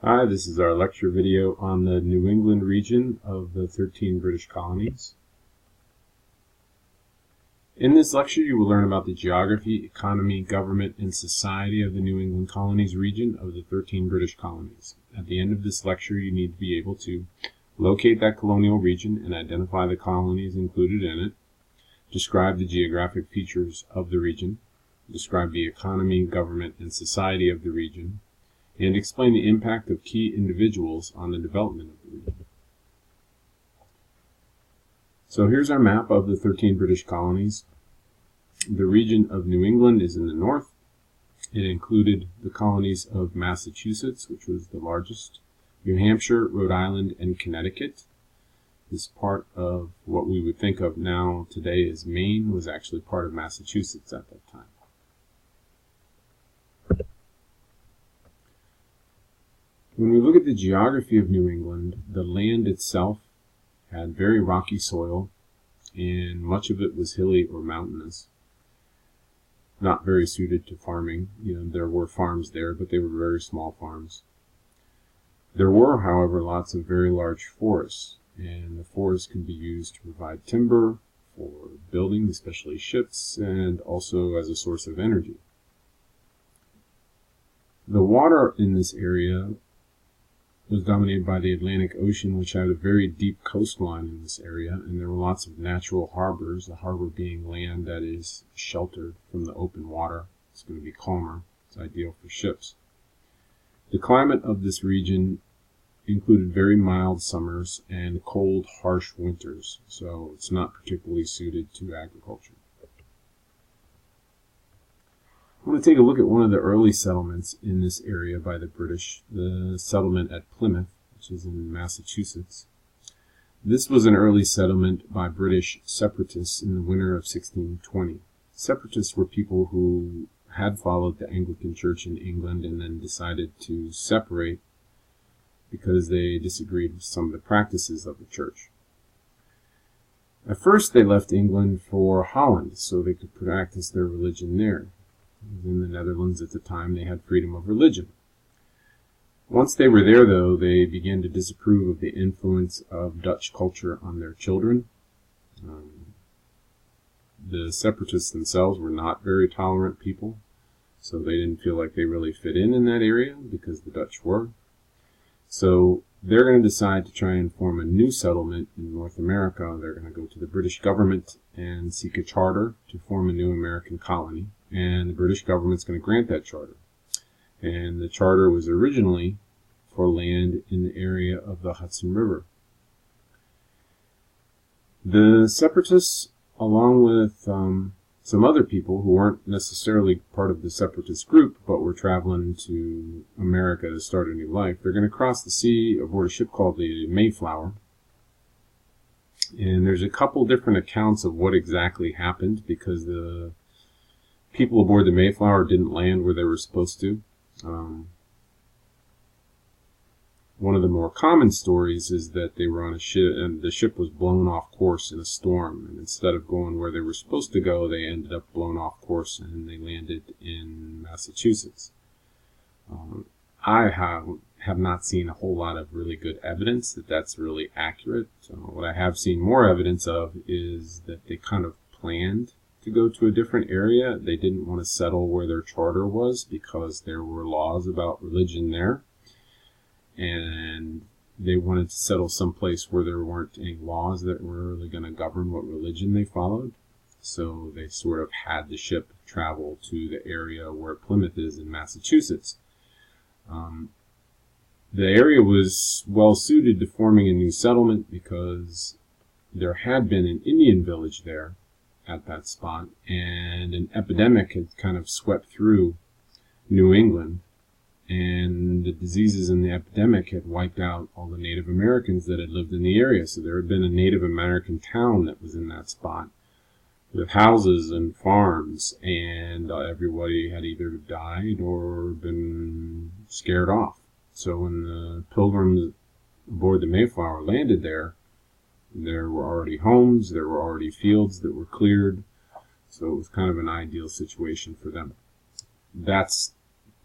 Hi, this is our lecture video on the New England region of the 13 British colonies. In this lecture, you will learn about the geography, economy, government, and society of the New England colonies region of the 13 British colonies. At the end of this lecture, you need to be able to locate that colonial region and identify the colonies included in it, describe the geographic features of the region, describe the economy, government, and society of the region, and explain the impact of key individuals on the development of the region. So here's our map of the 13 British colonies. The region of New England is in the north. It included the colonies of Massachusetts, which was the largest, New Hampshire, Rhode Island, and Connecticut. This part of what we would think of now today as Maine was actually part of Massachusetts at that time. When we look at the geography of New England, the land itself had very rocky soil, and much of it was hilly or mountainous. Not very suited to farming. There were farms there, but they were very small farms. There were, however, lots of very large forests, and the forests can be used to provide timber for building, especially ships, and also as a source of energy. The water in this area was dominated by the Atlantic Ocean, which had a very deep coastline in this area, and there were lots of natural harbors, the harbor being land that is sheltered from the open water. It's going to be calmer. It's ideal for ships. The climate of this region included very mild summers and cold, harsh winters, so it's not particularly suited to agriculture. I want to take a look at one of the early settlements in this area by the British, the settlement at Plymouth, which is in Massachusetts. This was an early settlement by British separatists in the winter of 1620. Separatists were people who had followed the Anglican Church in England and then decided to separate because they disagreed with some of the practices of the church. At first, they left England for Holland so they could practice their religion there. In the Netherlands at the time, they had freedom of religion. Once they were there, though, they began to disapprove of the influence of Dutch culture on their children. The separatists themselves were not very tolerant people, so they didn't feel like they really fit in that area because the Dutch were. So they're going to decide to try and form a new settlement in North America. They're going to go to the British government and seek a charter to form a new American colony. And the British government's going to grant that charter. And the charter was originally for land in the area of the Hudson River. The separatists, along with some other people who weren't necessarily part of the separatist group, but were traveling to America to start a new life, they're going to cross the sea aboard a ship called the Mayflower. And there's a couple different accounts of what exactly happened because the people aboard the Mayflower didn't land where they were supposed to. One of the more common stories is that they were on a ship and the ship was blown off course in a storm. And instead of going where they were supposed to go, they ended up blown off course and they landed in Massachusetts. I have not seen a whole lot of really good evidence that that's really accurate. What I have seen more evidence of is that they kind of planned to go to a different area. They didn't want to settle where their charter was because there were laws about religion there. And they wanted to settle someplace where there weren't any laws that were really going to govern what religion they followed. So they sort of had the ship travel to the area where Plymouth is in Massachusetts. The area was well suited to forming a new settlement because there had been an Indian village there at that spot, and an epidemic had kind of swept through New England, and the diseases in the epidemic had wiped out all the Native Americans that had lived in the area. So there had been a Native American town that was in that spot with houses and farms, and everybody had either died or been scared off. So when the pilgrims aboard the Mayflower landed there were already homes, there were already fields that were cleared, so it was kind of an ideal situation for them. That's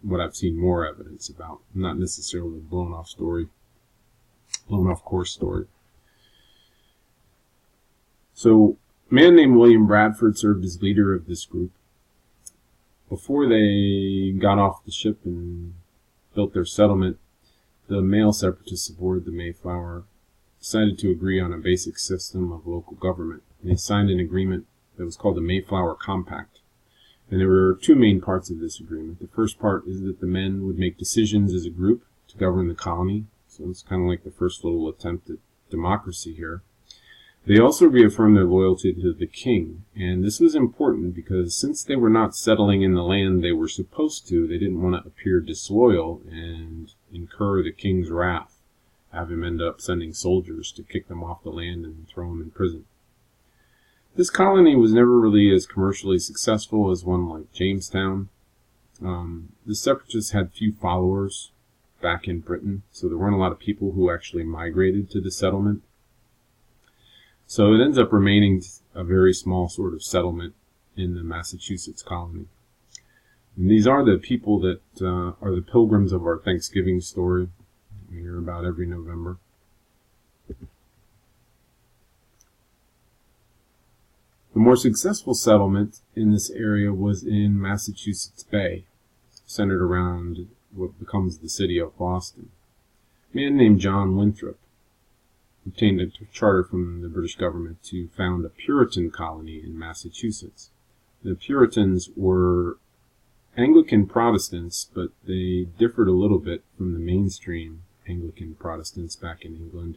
what I've seen more evidence about, not necessarily a blown off course story. So, a man named William Bradford served as leader of this group. Before they got off the ship and built their settlement, the male separatists aboard the Mayflower decided to agree on a basic system of local government. They signed an agreement that was called the Mayflower Compact. And there were two main parts of this agreement. The first part is that the men would make decisions as a group to govern the colony. So it's kind of like the first little attempt at democracy here. They also reaffirmed their loyalty to the king, and this was important because since they were not settling in the land they were supposed to, they didn't want to appear disloyal and incur the king's wrath, have him end up sending soldiers to kick them off the land and throw them in prison. This colony was never really as commercially successful as one like Jamestown. The separatists had few followers back in Britain, so there weren't a lot of people who actually migrated to the settlement. So it ends up remaining a very small sort of settlement in the Massachusetts colony. And these are the people that are the pilgrims of our Thanksgiving story we hear about every November. The more successful settlement in this area was in Massachusetts Bay, centered around what becomes the city of Boston. A man named John Winthrop obtained a charter from the British government to found a Puritan colony in Massachusetts. The Puritans were Anglican Protestants, but they differed a little bit from the mainstream Anglican Protestants back in England.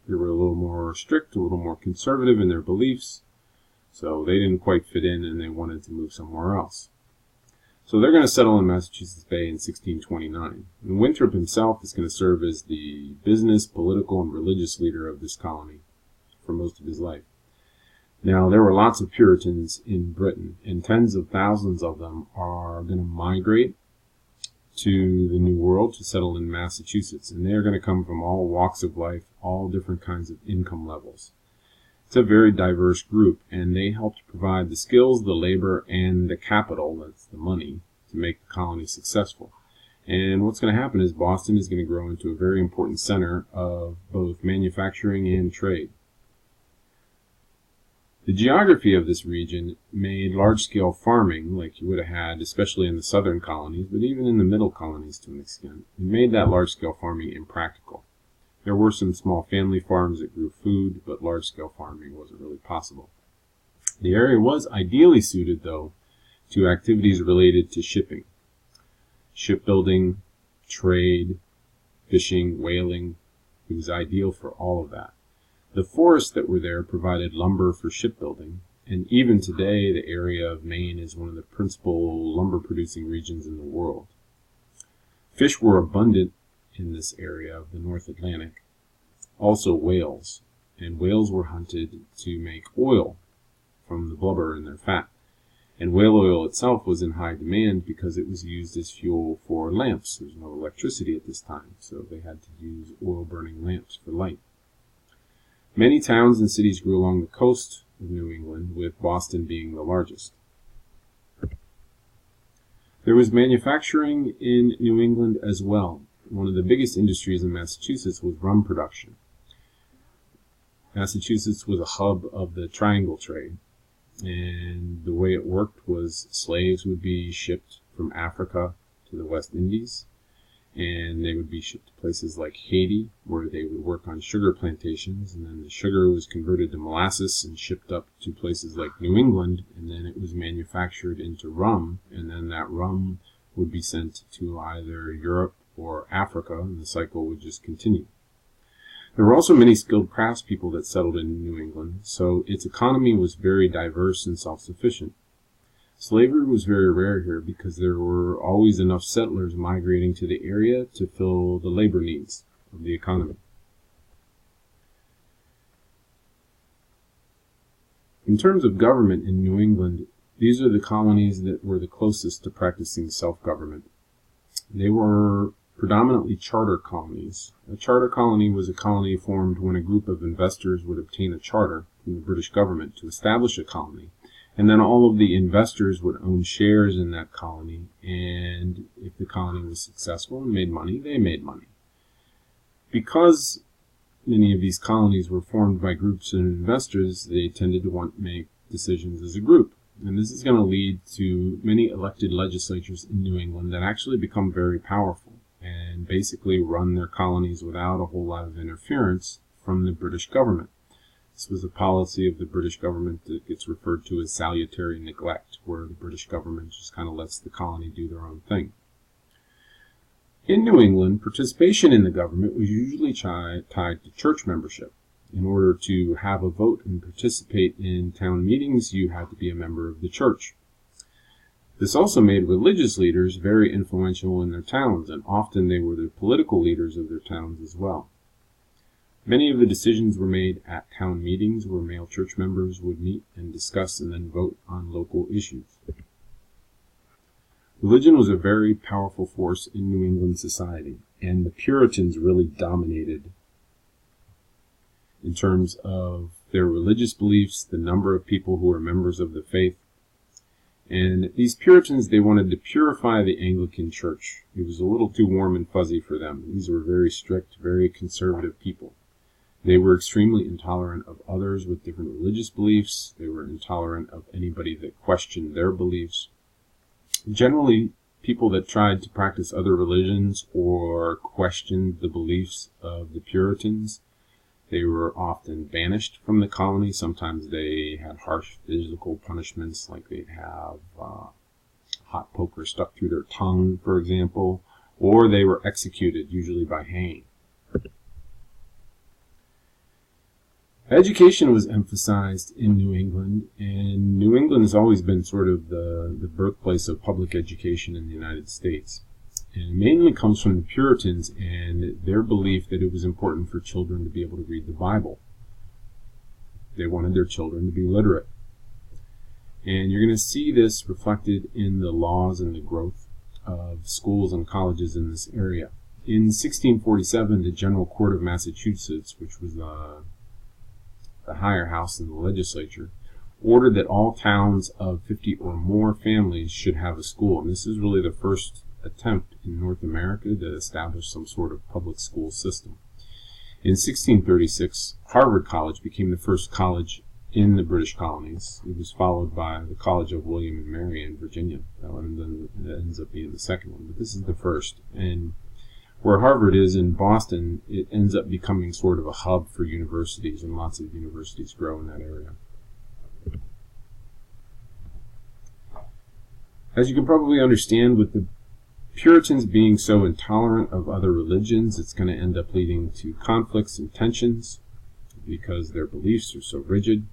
They were a little more strict, a little more conservative in their beliefs, so they didn't quite fit in and they wanted to move somewhere else. So they're going to settle in Massachusetts Bay in 1629. And Winthrop himself is going to serve as the business, political, and religious leader of this colony for most of his life. Now, there were lots of Puritans in Britain, and tens of thousands of them are going to migrate to the New World to settle in Massachusetts. And they're going to come from all walks of life, all different kinds of income levels. It's a very diverse group, and they helped provide the skills, the labor, and the capital, that's the money, to make the colony successful. And what's going to happen is Boston is going to grow into a very important center of both manufacturing and trade. The geography of this region made large-scale farming, like you would have had, especially in the southern colonies, but even in the middle colonies to an extent, it made that large-scale farming impractical. There were some small family farms that grew food, but large-scale farming wasn't really possible. The area was ideally suited, though, to activities related to shipping. Shipbuilding, trade, fishing, whaling. It was ideal for all of that. The forests that were there provided lumber for shipbuilding, and even today the area of Maine is one of the principal lumber-producing regions in the world. Fish were abundant in this area of the North Atlantic. Also whales, and whales were hunted to make oil from the blubber in their fat. And whale oil itself was in high demand because it was used as fuel for lamps. There's no electricity at this time, so they had to use oil-burning lamps for light. Many towns and cities grew along the coast of New England, with Boston being the largest. There was manufacturing in New England as well. One of the biggest industries in Massachusetts was rum production. Massachusetts was a hub of the triangle trade, and the way it worked was slaves would be shipped from Africa to the West Indies, and they would be shipped to places like Haiti, where they would work on sugar plantations, and then the sugar was converted to molasses and shipped up to places like New England, and then it was manufactured into rum, and then that rum would be sent to either Europe or Africa, and the cycle would just continue. There were also many skilled craftspeople that settled in New England, so its economy was very diverse and self-sufficient. Slavery was very rare here because there were always enough settlers migrating to the area to fill the labor needs of the economy. In terms of government in New England, these are the colonies that were the closest to practicing self-government. They were predominantly charter colonies. A charter colony was a colony formed when a group of investors would obtain a charter from the British government to establish a colony, And then all of the investors would own shares in that colony, and if the colony was successful and made money, they made money. Because many of these colonies were formed by groups of investors, they tended to want to make decisions as a group. And this is going to lead to many elected legislatures in New England that actually become very powerful and basically run their colonies without a whole lot of interference from the British government. This was a policy of the British government that gets referred to as salutary neglect, where the British government just kind of lets the colony do their own thing. In New England, participation in the government was usually tied to church membership. In order to have a vote and participate in town meetings, you had to be a member of the church. This also made religious leaders very influential in their towns, and often they were the political leaders of their towns as well. Many of the decisions were made at town meetings where male church members would meet and discuss and then vote on local issues. Religion was a very powerful force in New England society, and the Puritans really dominated in terms of their religious beliefs, the number of people who were members of the faith. And these Puritans, they wanted to purify the Anglican Church. It was a little too warm and fuzzy for them. These were very strict, very conservative people. They were extremely intolerant of others with different religious beliefs. They were intolerant of anybody that questioned their beliefs. Generally, people that tried to practice other religions or questioned the beliefs of the Puritans, they were often banished from the colony. Sometimes they had harsh physical punishments, like they'd have hot poker stuck through their tongue, for example, or they were executed, usually by hanging. Education was emphasized in New England, and New England has always been sort of the birthplace of public education in the United States. And it mainly comes from the Puritans and their belief that it was important for children to be able to read the Bible. They wanted their children to be literate. And you're going to see this reflected in the laws and the growth of schools and colleges in this area. In 1647, the General Court of Massachusetts, which was the higher house in the legislature, ordered that all towns of 50 or more families should have a school. And this is really the first attempt in North America to establish some sort of public school system. In 1636, Harvard College became the first college in the British colonies. It was followed by the College of William and Mary in Virginia. That one ends up being the second one, but this is the first. And where Harvard is in Boston, it ends up becoming sort of a hub for universities, and lots of universities grow in that area. As you can probably understand, with the Puritans being so intolerant of other religions, it's going to end up leading to conflicts and tensions because their beliefs are so rigid.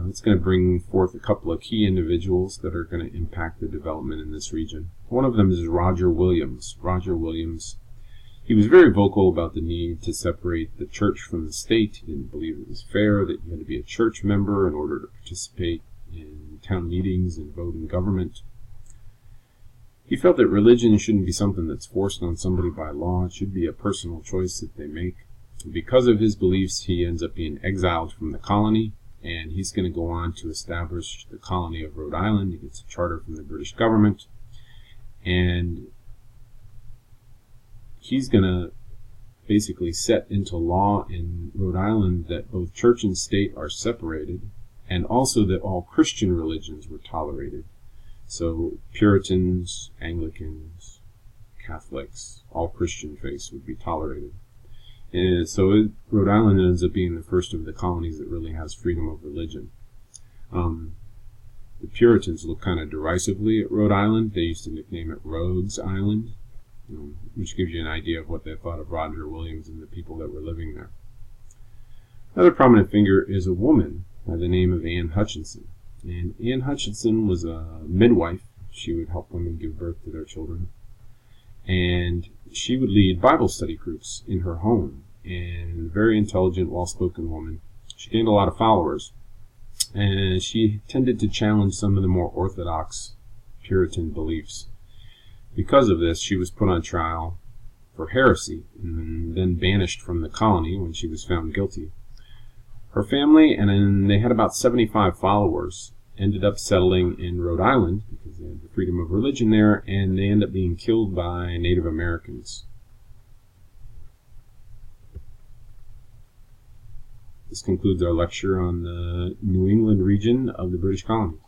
It's going to bring forth a couple of key individuals that are going to impact the development in this region. One of them is Roger Williams. Roger Williams, he was very vocal about the need to separate the church from the state. He didn't believe it was fair that you had to be a church member in order to participate in town meetings and vote in government. He felt that religion shouldn't be something that's forced on somebody by law. It should be a personal choice that they make. Because of his beliefs, he ends up being exiled from the colony, and he's going to go on to establish the colony of Rhode Island. He gets a charter from the British government, and he's going to basically set into law in Rhode Island that both church and state are separated, and also that all Christian religions were tolerated. So Puritans, Anglicans, Catholics, all Christian faiths would be tolerated. And so Rhode Island ends up being the first of the colonies that really has freedom of religion. The Puritans look kind of derisively at Rhode Island. They used to nickname it Rhodes Island, which gives you an idea of what they thought of Roger Williams and the people that were living there. Another prominent figure is a woman by the name of Anne Hutchinson. And Anne Hutchinson was a midwife. She would help women give birth to their children. And she would lead Bible study groups in her home. And a very intelligent, well-spoken woman. She gained a lot of followers. And she tended to challenge some of the more orthodox Puritan beliefs. Because of this, she was put on trial for heresy and then banished from the colony when she was found guilty. Her family, and they had about 75 followers, ended up settling in Rhode Island because they had the freedom of religion there, and they end up being killed by Native Americans. This concludes our lecture on the New England region of the British colonies.